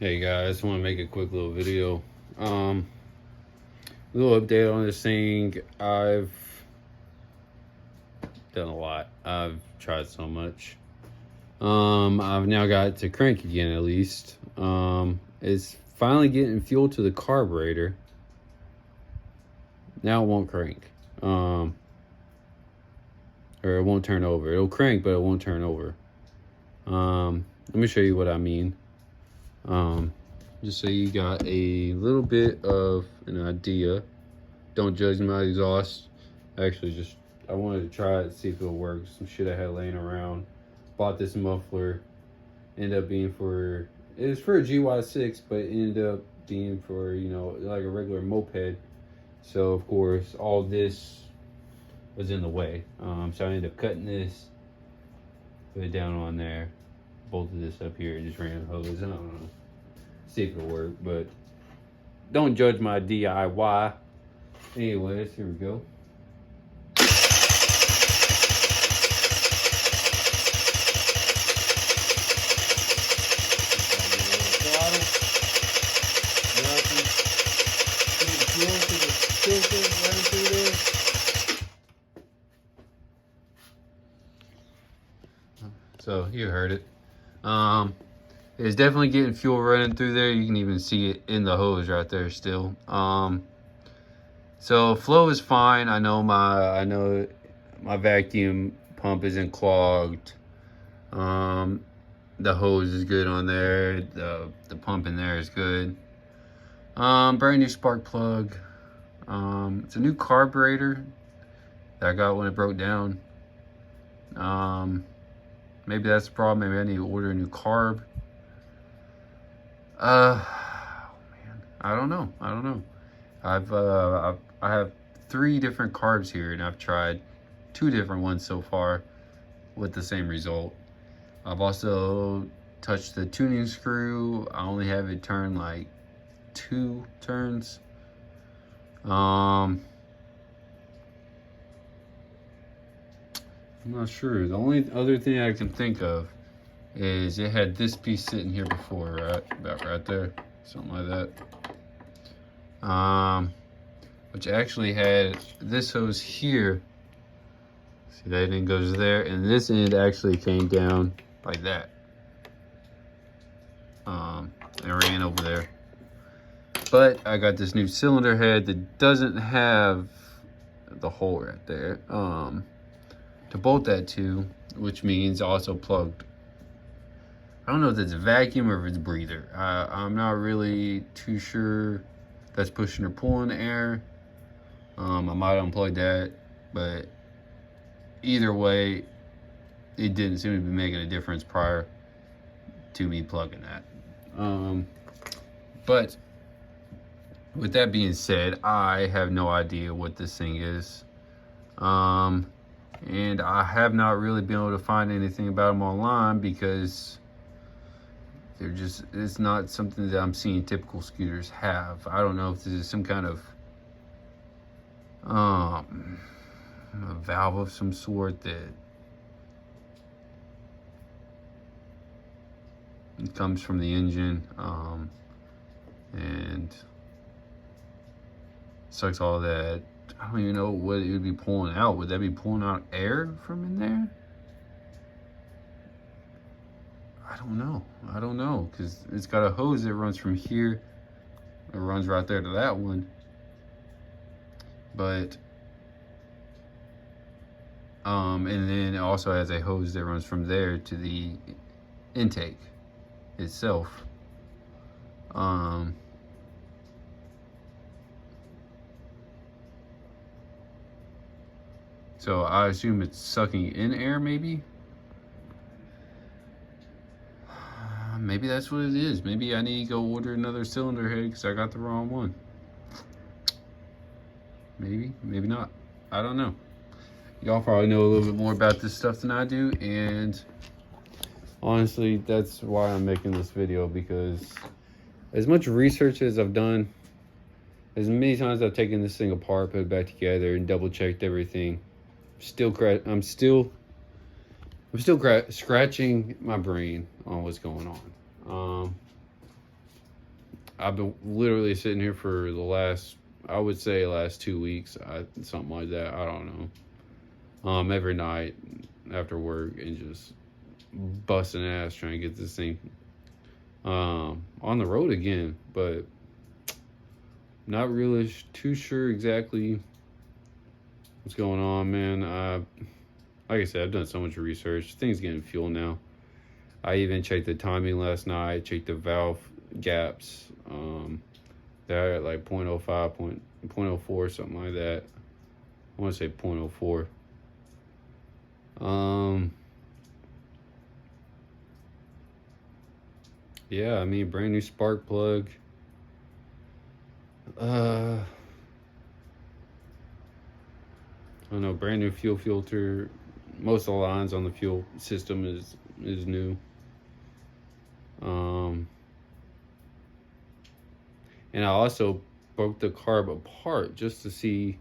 Hey guys, I want to make a quick little video. Little update on this thing. I've done a lot. I've tried so much. I've now got it to crank again at least. It's finally getting fuel to the carburetor. Now it won't crank. Or it won't turn over. It'll crank, but it won't turn over. Let me show you what I mean. Just so you got a little bit of an idea. Don't judge my exhaust. Actually, I wanted to try it, see if it'll work. Some shit I had laying around. Bought this muffler. Ended up being for, it was for a GY6, but it ended up being for, like a regular moped. So of course, all this was in the way. So I ended up cutting this, put it down on there, bolted this up here, and just ran a hose. I don't know. See if it'll work, but don't judge my DIY. Anyways, here we go. So you heard it. It's definitely getting fuel running through there. You can even see it in the hose right there still. So flow is fine. I know my vacuum pump isn't clogged. The hose is good on there. The pump in there is good. Brand new spark plug. It's a new carburetor that I got when it broke down. Maybe that's the problem. Maybe I need to order a new carb. Man, I don't know. I have 3 different carbs here, and I've tried 2 different ones so far with the same result. I've also touched the tuning screw. I only have it turn like 2 turns. I'm not sure. The only other thing I can think of is it had this piece sitting here before, right? About right there. Something like that. Which actually had this hose here. See, that end goes there, and this end actually came down like that. And ran over there. But I got this new cylinder head that doesn't have the hole right there to bolt that to, which means also plugged. I don't know if it's a vacuum or if it's breather. I'm not really too sure. That's pushing or pulling air. I might unplug that, but either way, it didn't seem to be making a difference prior to me plugging that. But with that being said, I have no idea what this thing is. And I have not really been able to find anything about them online because it's not something that I'm seeing typical scooters have. I don't know if this is some kind of a valve of some sort that it comes from the engine and sucks all that. I don't even know what it would be pulling out. Would that be pulling out air from in there? I don't know, because it's got a hose that runs from here. It runs right there to that one. But and then it also has a hose that runs from there to the intake itself. So I assume it's sucking in air, maybe? Maybe that's what it is. Maybe I need to go order another cylinder head because I got the wrong one. Maybe, maybe not. I don't know. Y'all probably know a little bit more about this stuff than I do, and honestly, that's why I'm making this video, because as much research as I've done, as many times I've taken this thing apart, put it back together, and double-checked everything, I'm still scratching my brain on what's going on. I've been literally sitting here for the last, I would say last 2 weeks, something like that. I don't know. Every night after work and just busting ass trying to get this thing on the road again, but not really too sure exactly what's going on, man. Like I said, I've done so much research. Things getting fuel now. I even checked the timing last night, checked the valve gaps. They're at like 0.05, 0.04, something like that. I want to say 0.04. Yeah, I mean, brand new spark plug. I don't know, brand new fuel filter. Most of the lines on the fuel system is new. And I also broke the carb apart just to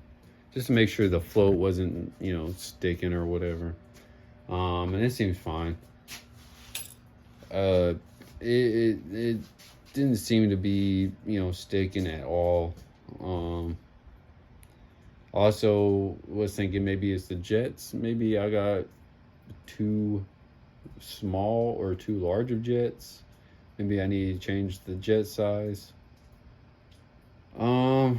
make sure the float wasn't, sticking or whatever. And it seems fine. It didn't seem to be, sticking at all. Also was thinking maybe it's the jets. Maybe I got too small or too large of jets. Maybe I need to change the jet size. Like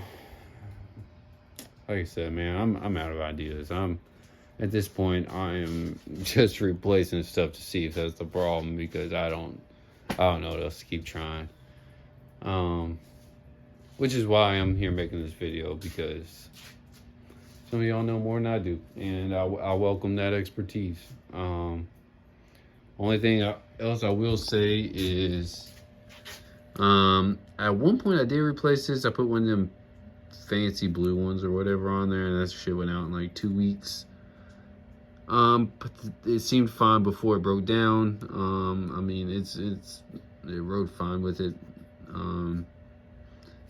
I said, man, I'm out of ideas. At this point, I am just replacing stuff to see if that's the problem, because I don't know what else to keep trying. Which is why I'm here making this video, because some of y'all know more than I do, and I welcome that expertise. Only thing else I will say is, at one point I did replace this. I put one of them fancy blue ones or whatever on there, and that shit went out in like 2 weeks. But it seemed fine before it broke down. I mean, it rode fine with it.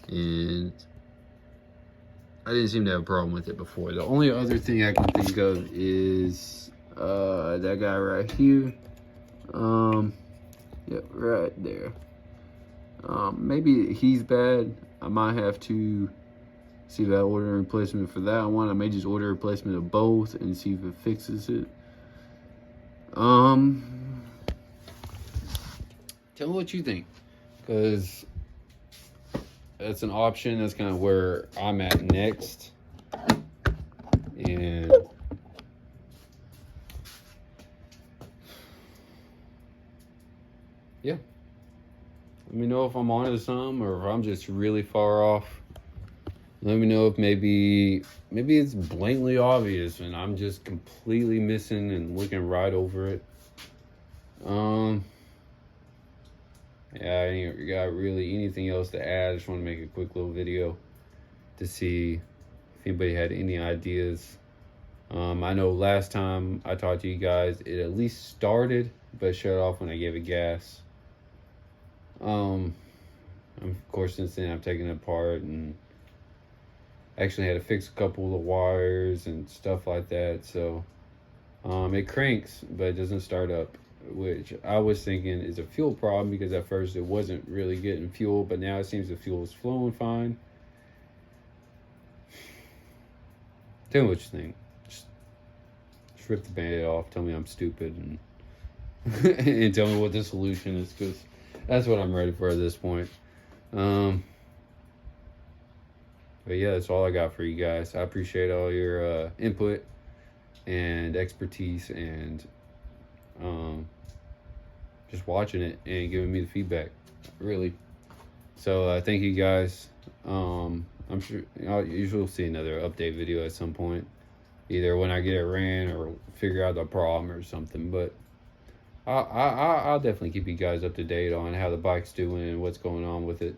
And I didn't seem to have a problem with it before. The only other thing I can think of is that guy right here. Yeah, right there. Maybe he's bad. I might have to see if I order a replacement for that one. I may just order a replacement of both and see if it fixes it. Tell me what you think, because that's an option. That's kind of where I'm at next. And yeah, let me know if I'm onto something or if I'm just really far off. Let me know if maybe it's blatantly obvious and I'm just completely missing and looking right over it. Yeah, I ain't got really anything else to add. I just want to make a quick little video to see if anybody had any ideas. I know last time I talked to you guys, it at least started, but shut off when I gave it gas. Of course, since then I've taken it apart and actually had to fix a couple of the wires and stuff like that. So it cranks, but it doesn't start up, which I was thinking is a fuel problem, because at first it wasn't really getting fuel, but now it seems the fuel is flowing fine. Tell me what you think. Just rip the band-aid off, tell me I'm stupid, and and tell me what the solution is, because that's what I'm ready for at this point. But yeah, that's all I got for you guys. I appreciate all your input and expertise, and just watching it and giving me the feedback, really. So thank you guys. I'm sure I'll usually see another update video at some point, either when I get it ran or figure out the problem or something. But I'll definitely keep you guys up to date on how the bike's doing and what's going on with it,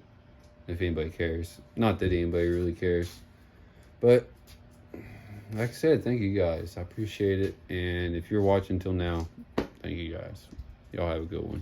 if anybody cares. Not that anybody really cares, but like I said, thank you guys. I appreciate it. And if you're watching till now, thank you guys. Y'all have a good one.